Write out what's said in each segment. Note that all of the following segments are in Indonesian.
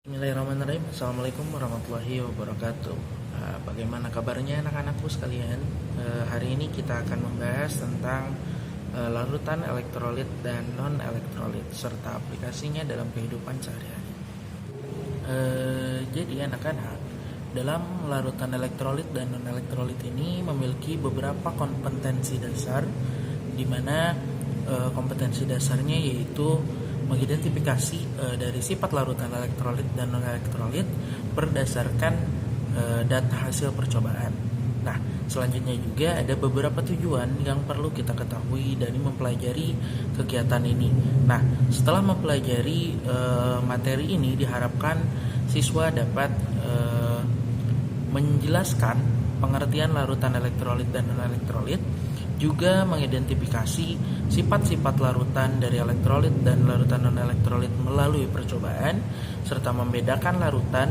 Bismillahirrahmanirrahim. Assalamualaikum warahmatullahi wabarakatuh. Bagaimana kabarnya anak-anakku sekalian? Hari ini kita akan membahas tentang larutan elektrolit dan non-elektrolit serta aplikasinya dalam kehidupan sehari-hari. Jadi anak-anak, dalam larutan elektrolit dan non-elektrolit ini memiliki beberapa kompetensi dasar, di mana kompetensi dasarnya yaitu mengidentifikasi dari sifat larutan elektrolit dan non-elektrolit berdasarkan data hasil percobaan. Nah, selanjutnya juga ada beberapa tujuan yang perlu kita ketahui dari mempelajari kegiatan ini. Nah, setelah mempelajari materi ini, diharapkan siswa dapat menjelaskan pengertian larutan elektrolit dan non-elektrolit, juga mengidentifikasi sifat-sifat larutan dari elektrolit dan larutan non-elektrolit melalui percobaan, serta membedakan larutan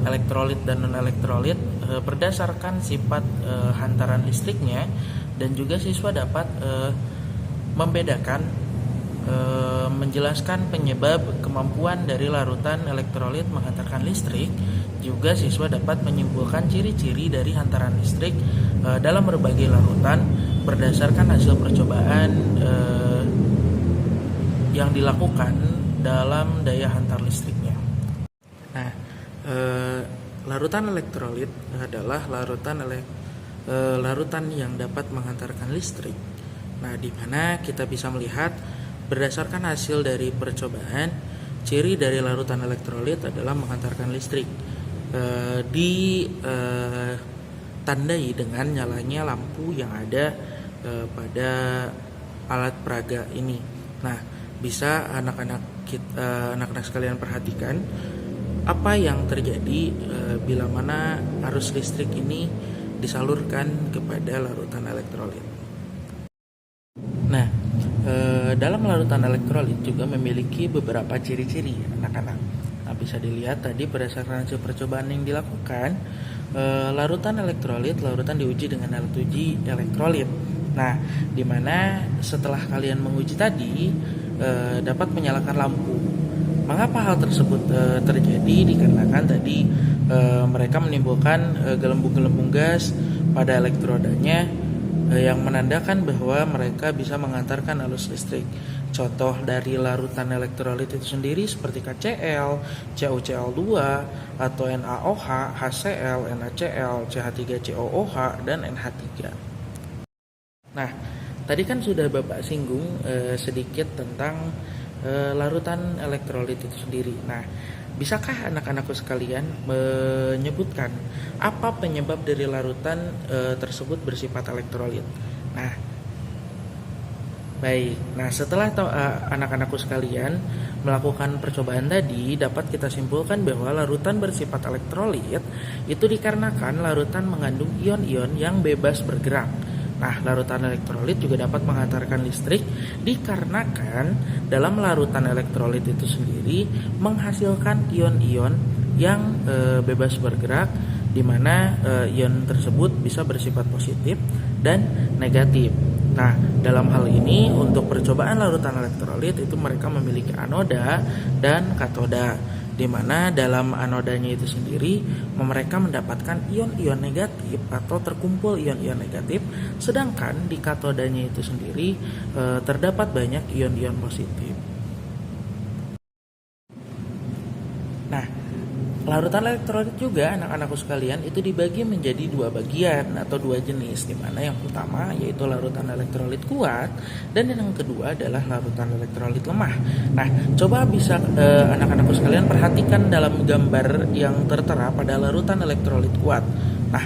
elektrolit dan non-elektrolit berdasarkan sifat hantaran listriknya, dan juga siswa dapat membedakan menjelaskan penyebab kemampuan dari larutan elektrolit menghantarkan listrik. Juga siswa dapat menyimpulkan ciri-ciri dari hantaran listrik dalam berbagai larutan berdasarkan hasil percobaan yang dilakukan dalam daya hantar listriknya. Nah, larutan elektrolit adalah larutan yang dapat menghantarkan listrik. Nah, di mana kita bisa melihat berdasarkan hasil dari percobaan, ciri dari larutan elektrolit adalah menghantarkan listrik. Ditandai dengan nyalanya lampu yang ada pada alat peraga ini. Nah, bisa anak-anak sekalian perhatikan apa yang terjadi bila mana arus listrik ini disalurkan kepada larutan elektrolit. Nah, dalam larutan elektrolit juga memiliki beberapa ciri-ciri anak-anak. Nah, bisa dilihat tadi berdasarkan hasil percobaan yang dilakukan, larutan elektrolit, larutan diuji dengan alat uji elektrolit. Nah, dimana setelah kalian menguji tadi dapat menyalakan lampu. Mengapa hal tersebut terjadi? Dikarenakan tadi mereka menimbulkan gelembung-gelembung gas pada elektrodanya yang menandakan bahwa mereka bisa mengantarkan arus listrik. Contoh dari larutan elektrolit itu sendiri seperti KCl, CuCl2, atau NaOH, HCl, NaCl, CH3COOH, dan NH3. Nah, tadi kan sudah Bapak singgung sedikit tentang larutan elektrolit itu sendiri. Nah, bisakah anak-anakku sekalian menyebutkan apa penyebab dari larutan tersebut bersifat elektrolit? Nah, baik. Nah, setelah anak-anakku sekalian melakukan percobaan tadi, dapat kita simpulkan bahwa larutan bersifat elektrolit itu dikarenakan larutan mengandung ion-ion yang bebas bergerak. Nah, larutan elektrolit juga dapat menghantarkan listrik dikarenakan dalam larutan elektrolit itu sendiri menghasilkan ion-ion yang bebas bergerak, di mana ion tersebut bisa bersifat positif dan negatif. Nah, dalam hal ini untuk percobaan larutan elektrolit itu mereka memiliki anoda dan katoda, di mana dalam anodanya itu sendiri mereka mendapatkan ion-ion negatif atau terkumpul ion-ion negatif, sedangkan di katodanya itu sendiri terdapat banyak ion-ion positif. Nah, larutan elektrolit juga anak-anakku sekalian itu dibagi menjadi dua bagian atau dua jenis, di mana yang pertama yaitu larutan elektrolit kuat dan yang kedua adalah larutan elektrolit lemah. Nah, coba bisa anak-anakku sekalian perhatikan dalam gambar yang tertera pada larutan elektrolit kuat. Nah,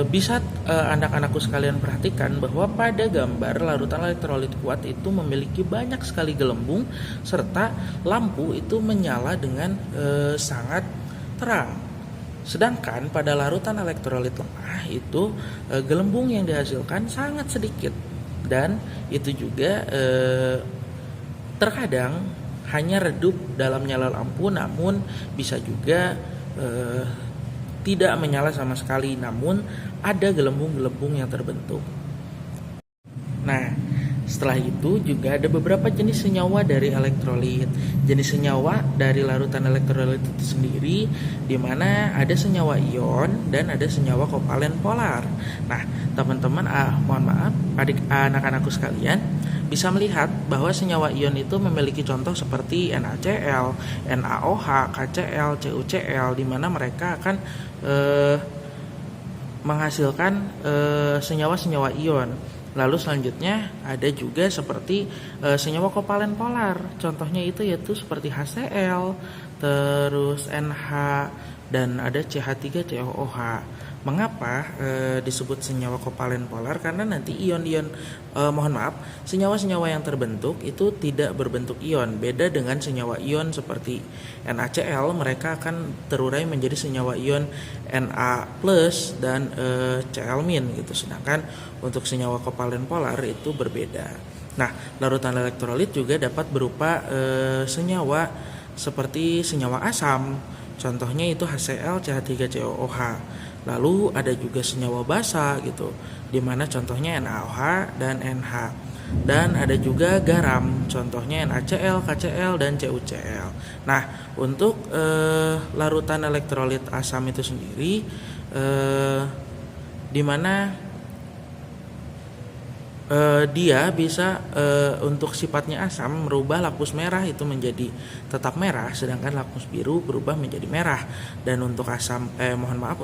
bisa anak-anakku sekalian perhatikan bahwa pada gambar larutan elektrolit kuat itu memiliki banyak sekali gelembung serta lampu itu menyala dengan sangat terang. Sedangkan pada larutan elektrolit lemah itu gelembung yang dihasilkan sangat sedikit, dan itu juga terkadang hanya redup dalam nyala lampu, namun bisa juga tidak menyala sama sekali, namun ada gelembung-gelembung yang terbentuk. Nah, Setelah itu juga ada beberapa jenis senyawa dari elektrolit. Jenis senyawa dari larutan elektrolit itu sendiri, di mana ada senyawa ion dan ada senyawa kovalen polar. Nah, teman-teman, mohon maaf, anak-anakku sekalian, bisa melihat bahwa senyawa ion itu memiliki contoh seperti NaCl, NaOH, KCl, CuCl, di mana mereka akan menghasilkan senyawa-senyawa ion. Lalu selanjutnya ada juga seperti senyawa kovalen polar. Contohnya itu yaitu seperti HCl, terus NH, dan ada CH3COOH. Mengapa disebut senyawa kovalen polar? Karena nanti senyawa-senyawa yang terbentuk itu tidak berbentuk ion. Beda dengan senyawa ion seperti NaCl, mereka akan terurai menjadi senyawa ion Na+ dan Cl- gitu. Sedangkan untuk senyawa kovalen polar itu berbeda. Nah, larutan elektrolit juga dapat berupa senyawa seperti senyawa asam. Contohnya itu HCl, CH3COOH. Lalu ada juga senyawa basa gitu, dimana contohnya NaOH dan NH. Dan ada juga garam, contohnya NaCl, KCl, dan CuCl. Nah, untuk larutan elektrolit asam itu sendiri, dimana dia bisa untuk sifatnya asam merubah lakmus merah itu menjadi tetap merah, sedangkan lakmus biru berubah menjadi merah. Dan untuk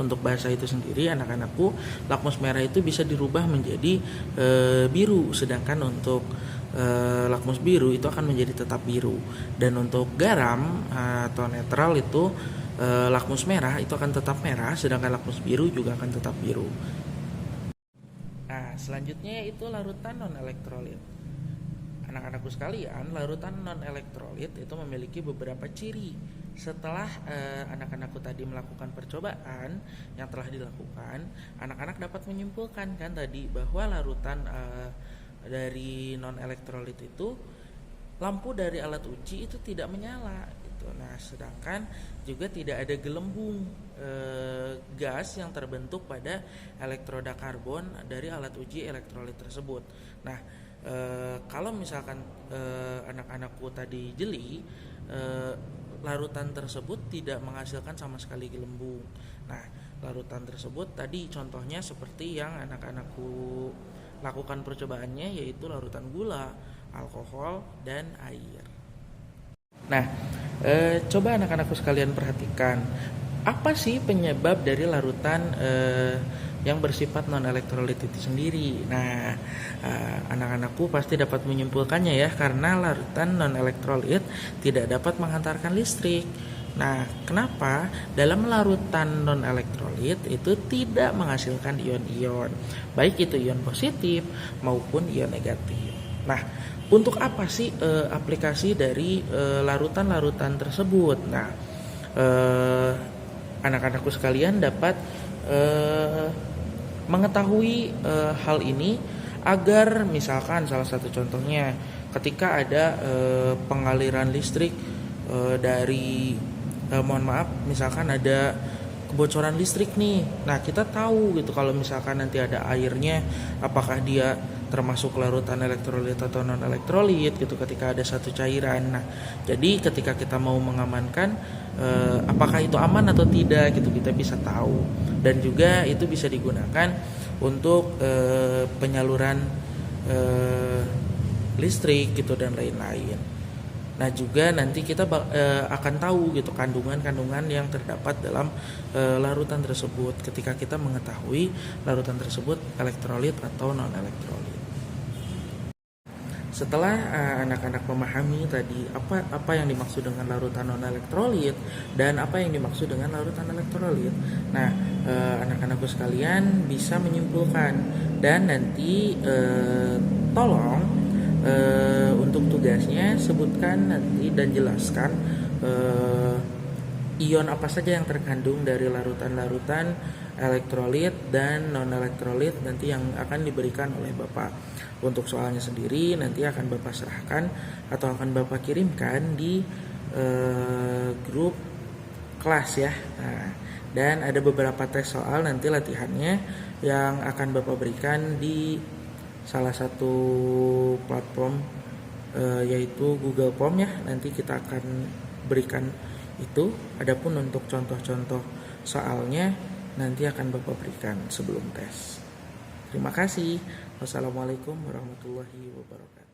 untuk basa itu sendiri, anak-anakku, lakmus merah itu bisa dirubah menjadi biru, sedangkan untuk lakmus biru itu akan menjadi tetap biru. Dan untuk garam atau netral itu lakmus merah itu akan tetap merah, sedangkan lakmus biru juga akan tetap biru. Nah, selanjutnya itu larutan non-elektrolit. Anak-anakku sekalian, larutan non-elektrolit itu memiliki beberapa ciri. Setelah anak-anakku tadi melakukan percobaan yang telah dilakukan, anak-anak dapat menyimpulkan kan tadi bahwa larutan dari non-elektrolit itu, lampu dari alat uji itu tidak menyala gitu. Nah, sedangkan juga tidak ada gelembung gas yang terbentuk pada elektroda karbon dari alat uji elektrolit tersebut. Nah, kalau misalkan anak-anakku tadi jeli, larutan tersebut tidak menghasilkan sama sekali gelembung. Nah, larutan tersebut tadi contohnya seperti yang anak-anakku lakukan percobaannya, yaitu larutan gula, alkohol, dan air. Nah, coba anak-anakku sekalian perhatikan, apa sih penyebab dari larutan yang bersifat non-elektrolit itu sendiri? Nah, anak-anakku pasti dapat menyimpulkannya ya, karena larutan non-elektrolit tidak dapat menghantarkan listrik. Nah, kenapa? Dalam larutan non-elektrolit itu tidak menghasilkan ion-ion, baik itu ion positif maupun ion negatif. Nah, untuk apa sih aplikasi dari larutan-larutan tersebut? Nah, anak-anakku sekalian dapat mengetahui hal ini agar misalkan salah satu contohnya ketika ada pengaliran listrik dari misalkan ada kebocoran listrik nih. Nah, kita tahu gitu kalau misalkan nanti ada airnya, apakah dia termasuk larutan elektrolit atau non elektrolit gitu ketika ada satu cairan. Nah, jadi ketika kita mau mengamankan apakah itu aman atau tidak gitu, kita bisa tahu. Dan juga itu bisa digunakan untuk penyaluran listrik gitu dan lain-lain. Nah, juga nanti kita akan tahu gitu kandungan-kandungan yang terdapat dalam larutan tersebut ketika kita mengetahui larutan tersebut elektrolit atau non elektrolit. Setelah anak-anak memahami tadi apa yang dimaksud dengan larutan non elektrolit dan apa yang dimaksud dengan larutan elektrolit, nah anak-anakku sekalian bisa menyimpulkan. Dan nanti tolong untuk tugasnya sebutkan nanti dan jelaskan ion apa saja yang terkandung dari larutan-larutan elektrolit dan non elektrolit nanti yang akan diberikan oleh Bapak. Untuk soalnya sendiri nanti akan Bapak serahkan atau akan Bapak kirimkan di grup kelas ya. Nah, dan ada beberapa tes soal nanti latihannya yang akan Bapak berikan di salah satu platform yaitu Google Form ya. Nanti kita akan berikan itu. Adapun untuk contoh-contoh soalnya nanti akan Bapak berikan sebelum tes. Terima kasih. Wassalamualaikum warahmatullahi wabarakatuh.